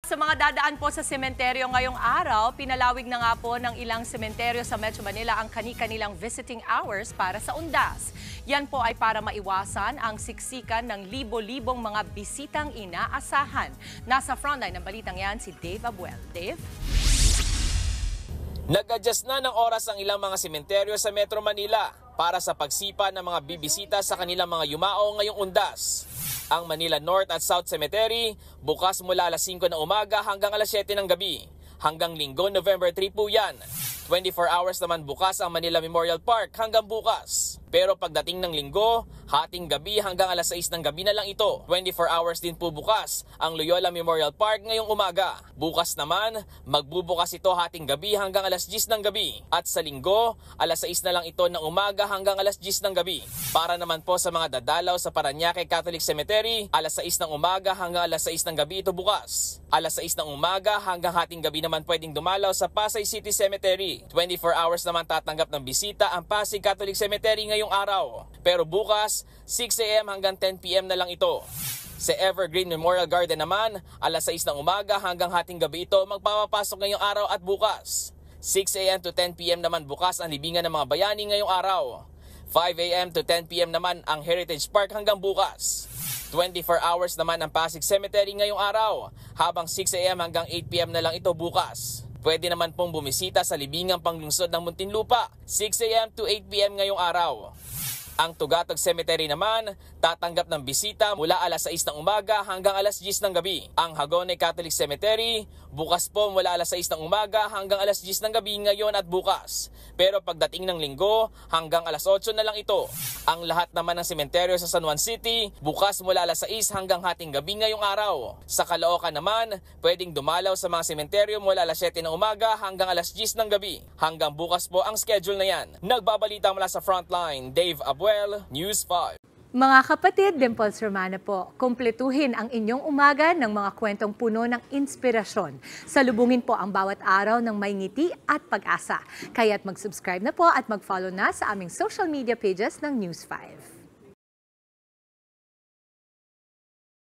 Sa mga dadaan po sa sementeryo ngayong araw, pinalawig na nga po ng ilang sementeryo sa Metro Manila ang kani-kanilang visiting hours para sa undas. Yan po ay para maiwasan ang siksikan ng libo-libong mga bisitang inaasahan. Nasa frontline ng balitang yan si Dave Abuel. Dave? Nag-adjust na ng oras ang ilang mga sementeryo sa Metro Manila para sa pagsipa ng mga bibisita sa kanilang mga yumao ngayong undas. Ang Manila North at South Cemetery bukas mula alas 5 ng umaga hanggang alas 7 ng gabi. Hanggang Linggo, November 3 po yan. 24 hours naman bukas ang Manila Memorial Park hanggang bukas. Pero pagdating ng Linggo, hating gabi hanggang alas 6 ng gabi na lang ito. 24 hours din po bukas ang Loyola Memorial Park ngayong umaga. Bukas naman, magbubukas ito hating gabi hanggang alas 10 ng gabi. At sa Linggo, alas 6 na lang ito ng umaga hanggang alas 10 ng gabi. Para naman po sa mga dadalaw sa Parañaque Catholic Cemetery, alas 6 ng umaga hanggang alas 6 ng gabi ito bukas. Alas 6 ng umaga hanggang hating gabi naman pwedeng dumalaw sa Pasay City Cemetery. 24 hours naman tatanggap ng bisita ang Pasig Catholic Cemetery ngayong araw. Pero bukas, 6 a.m. hanggang 10 p.m. na lang ito. Sa Evergreen Memorial Garden naman, alas 6 ng umaga hanggang hating gabi ito magpapapasok ngayong araw at bukas. 6 a.m. to 10 p.m. naman bukas ang libingan ng mga bayani ngayong araw. 5 a.m. to 10 p.m. naman ang Heritage Park hanggang bukas. 24 hours naman ang Pasig Cemetery ngayong araw, habang 6 a.m. hanggang 8 p.m. na lang ito bukas. Pwede naman pong bumisita sa libingang panglungsod ng Muntinlupa, 6 a.m. to 8 p.m. ngayong araw. Ang Tugatog Cemetery naman, tatanggap ng bisita mula alas 6 ng umaga hanggang alas 10 ng gabi. Ang Hagonoy Catholic Cemetery, bukas po mula alas 6 ng umaga hanggang alas 10 ng gabi ngayon at bukas. Pero pagdating ng Linggo, hanggang alas 8 na lang ito. Ang lahat naman ng sementeryo sa San Juan City, bukas mula alas 6 hanggang hating gabi ngayong araw. Sa Caloocan naman, pwedeng dumalaw sa mga sementeryo mula alas 7 ng umaga hanggang alas 10 ng gabi. Hanggang bukas po ang schedule na yan. Nagbabalita mula sa Frontline, Dave Abuel, News 5. Mga kapatid, Dimples Romana po, kumpletuhin ang inyong umaga ng mga kwentong puno ng inspirasyon. Salubungin po ang bawat araw ng may ngiti at pag-asa. Kaya't mag-subscribe na po at mag-follow na sa aming social media pages ng News 5.